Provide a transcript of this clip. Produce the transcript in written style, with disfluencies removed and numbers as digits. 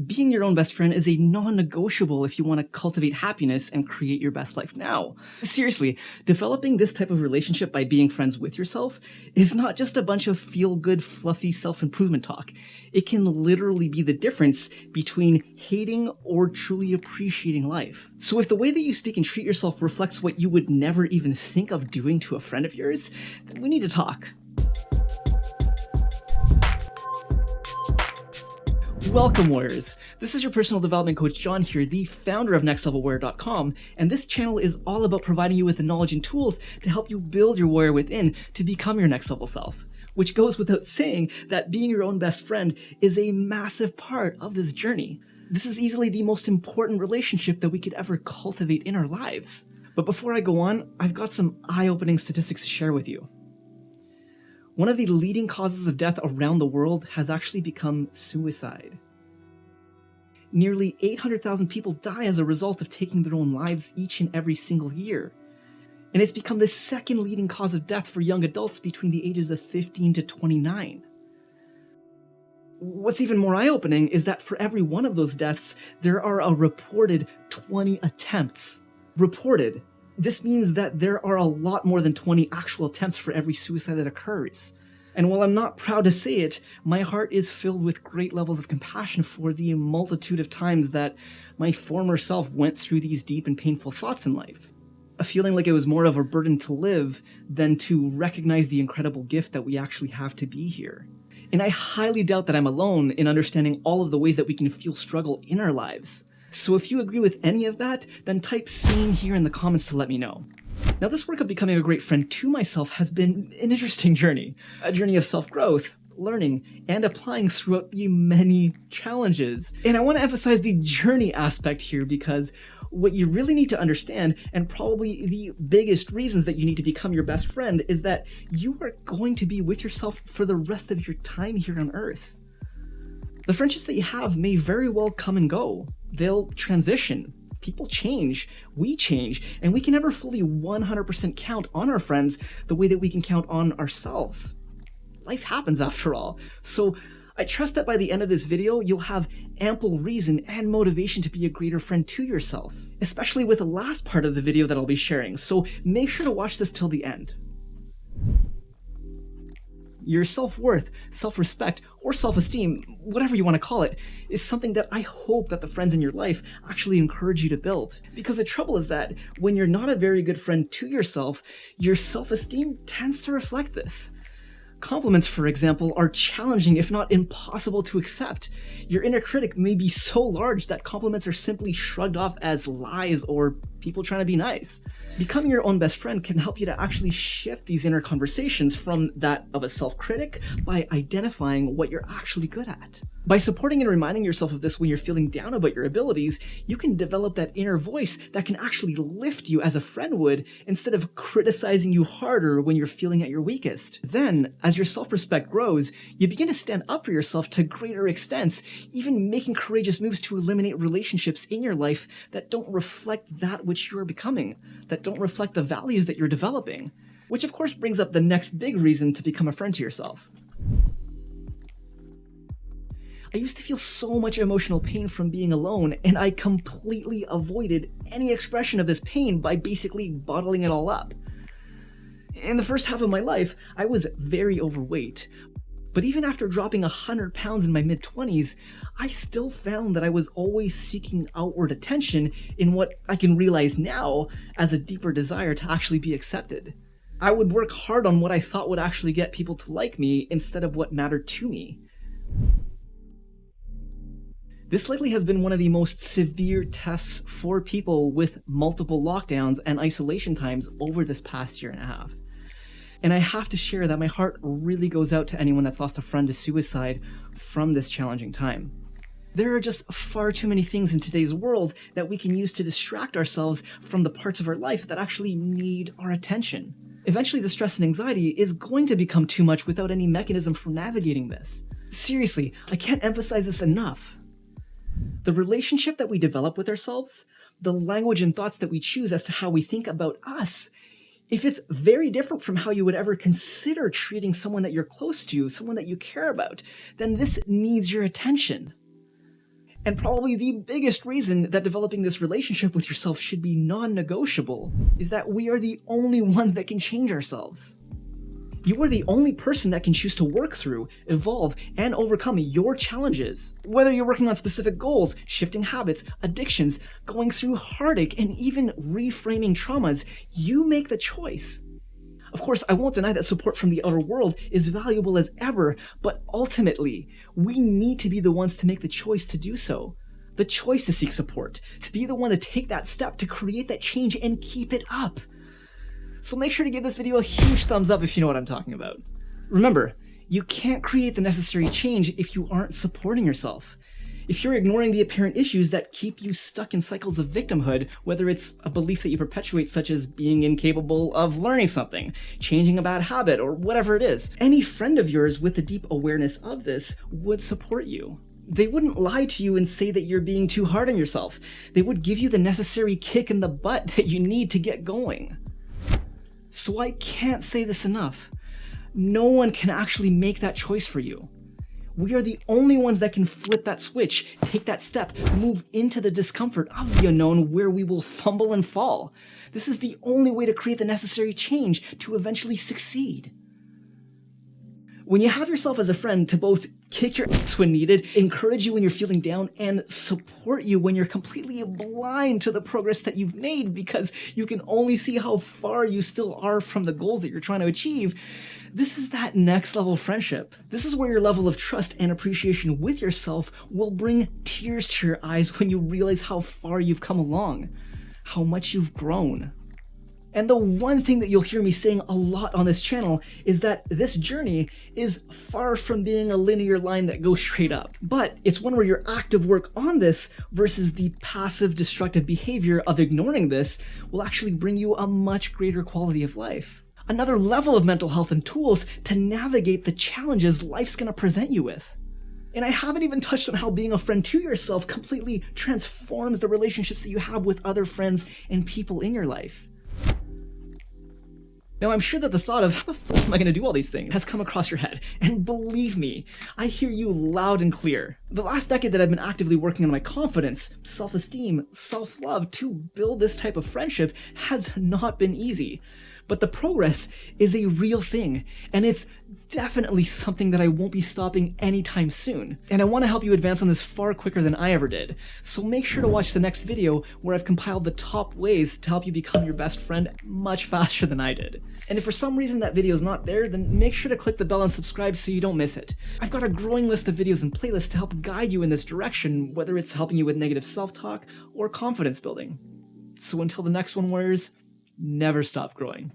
Being your own best friend is a non-negotiable if you want to cultivate happiness and create your best life now. Seriously, developing this type of relationship by being friends with yourself is not just a bunch of feel-good, fluffy self-improvement talk. It can literally be the difference between hating or truly appreciating life. So if the way that you speak and treat yourself reflects what you would never even think of doing to a friend of yours, then we need to talk. Welcome, Warriors! This is your personal development coach, John here, the founder of nextlevelwarrior.com, and this channel is all about providing you with the knowledge and tools to help you build your warrior within to become your next level self. Which goes without saying that being your own best friend is a massive part of this journey. This is easily the most important relationship that we could ever cultivate in our lives. But before I go on, I've got some eye-opening statistics to share with you. One of the leading causes of death around the world has actually become suicide. Nearly 800,000 people die as a result of taking their own lives each and every single year. And it's become the second leading cause of death for young adults between the ages of 15 to 29. What's even more eye-opening is that for every one of those deaths, there are a reported 20 attempts. Reported. This means that there are a lot more than 20 actual attempts for every suicide that occurs. And while I'm not proud to say it, my heart is filled with great levels of compassion for the multitude of times that my former self went through these deep and painful thoughts in life. A feeling like it was more of a burden to live than to recognize the incredible gift that we actually have to be here. And I highly doubt that I'm alone in understanding all of the ways that we can feel struggle in our lives. So if you agree with any of that, then type same here in the comments to let me know. Now, this work of becoming a great friend to myself has been an interesting journey. A journey of self-growth, learning, and applying throughout the many challenges. And I want to emphasize the journey aspect here because what you really need to understand, and probably the biggest reasons that you need to become your best friend, is that you are going to be with yourself for the rest of your time here on Earth. The friendships that you have may very well come and go. They'll transition. People change, we change, and we can never fully 100% count on our friends the way that we can count on ourselves. Life happens after all, so I trust that by the end of this video, you'll have ample reason and motivation to be a greater friend to yourself, especially with the last part of the video that I'll be sharing, so make sure to watch this till the end. Your self-worth, self-respect, or self-esteem, whatever you want to call it, is something that I hope that the friends in your life actually encourage you to build. Because the trouble is that when you're not a very good friend to yourself, your self-esteem tends to reflect this. Compliments, for example, are challenging if not impossible to accept. Your inner critic may be so large that compliments are simply shrugged off as lies or people trying to be nice. Becoming your own best friend can help you to actually shift these inner conversations from that of a self-critic by identifying what you're actually good at. By supporting and reminding yourself of this when you're feeling down about your abilities, you can develop that inner voice that can actually lift you as a friend would instead of criticizing you harder when you're feeling at your weakest. Then, as your self-respect grows, you begin to stand up for yourself to greater extents, even making courageous moves to eliminate relationships in your life that don't reflect that which you are becoming, that don't reflect the values that you're developing. Which of course brings up the next big reason to become a friend to yourself. I used to feel so much emotional pain from being alone, and I completely avoided any expression of this pain by basically bottling it all up. In the first half of my life, I was very overweight, but even after dropping 100 pounds in my mid-20s, I still found that I was always seeking outward attention in what I can realize now as a deeper desire to actually be accepted. I would work hard on what I thought would actually get people to like me instead of what mattered to me. This lately has been one of the most severe tests for people with multiple lockdowns and isolation times over this past year and a half. And I have to share that my heart really goes out to anyone that's lost a friend to suicide from this challenging time. There are just far too many things in today's world that we can use to distract ourselves from the parts of our life that actually need our attention. Eventually, the stress and anxiety is going to become too much without any mechanism for navigating this. Seriously, I can't emphasize this enough. The relationship that we develop with ourselves, the language and thoughts that we choose as to how we think about us, if it's very different from how you would ever consider treating someone that you're close to, someone that you care about, then this needs your attention. And probably the biggest reason that developing this relationship with yourself should be non-negotiable is that we are the only ones that can change ourselves. You are the only person that can choose to work through, evolve, and overcome your challenges. Whether you're working on specific goals, shifting habits, addictions, going through heartache, and even reframing traumas, you make the choice. Of course, I won't deny that support from the outer world is valuable as ever, but ultimately, we need to be the ones to make the choice to do so. The choice to seek support, to be the one to take that step to create that change and keep it up. So make sure to give this video a huge thumbs up if you know what I'm talking about. Remember, you can't create the necessary change if you aren't supporting yourself. If you're ignoring the apparent issues that keep you stuck in cycles of victimhood, whether it's a belief that you perpetuate such as being incapable of learning something, changing a bad habit, or whatever it is, any friend of yours with a deep awareness of this would support you. They wouldn't lie to you and say that you're being too hard on yourself. They would give you the necessary kick in the butt that you need to get going. So I can't say this enough. No one can actually make that choice for you. We are the only ones that can flip that switch, take that step, move into the discomfort of the unknown where we will fumble and fall. This is the only way to create the necessary change to eventually succeed. When you have yourself as a friend to both kick your ass when needed, encourage you when you're feeling down, and support you when you're completely blind to the progress that you've made because you can only see how far you still are from the goals that you're trying to achieve, this is that next level friendship. This is where your level of trust and appreciation with yourself will bring tears to your eyes when you realize how far you've come along, how much you've grown. And the one thing that you'll hear me saying a lot on this channel is that this journey is far from being a linear line that goes straight up. But it's one where your active work on this versus the passive destructive behavior of ignoring this will actually bring you a much greater quality of life. Another level of mental health and tools to navigate the challenges life's gonna present you with. And I haven't even touched on how being a friend to yourself completely transforms the relationships that you have with other friends and people in your life. Now, I'm sure that the thought of, how the fuck am I going to do all these things, has come across your head. And believe me, I hear you loud and clear. The last decade that I've been actively working on my confidence, self-esteem, self-love to build this type of friendship has not been easy. But the progress is a real thing, and it's definitely something that I won't be stopping anytime soon. And I want to help you advance on this far quicker than I ever did. So make sure to watch the next video where I've compiled the top ways to help you become your best friend much faster than I did. And if for some reason that video is not there, then make sure to click the bell and subscribe so you don't miss it. I've got a growing list of videos and playlists to help guide you in this direction, whether it's helping you with negative self-talk or confidence building. So until the next one, warriors, never stop growing.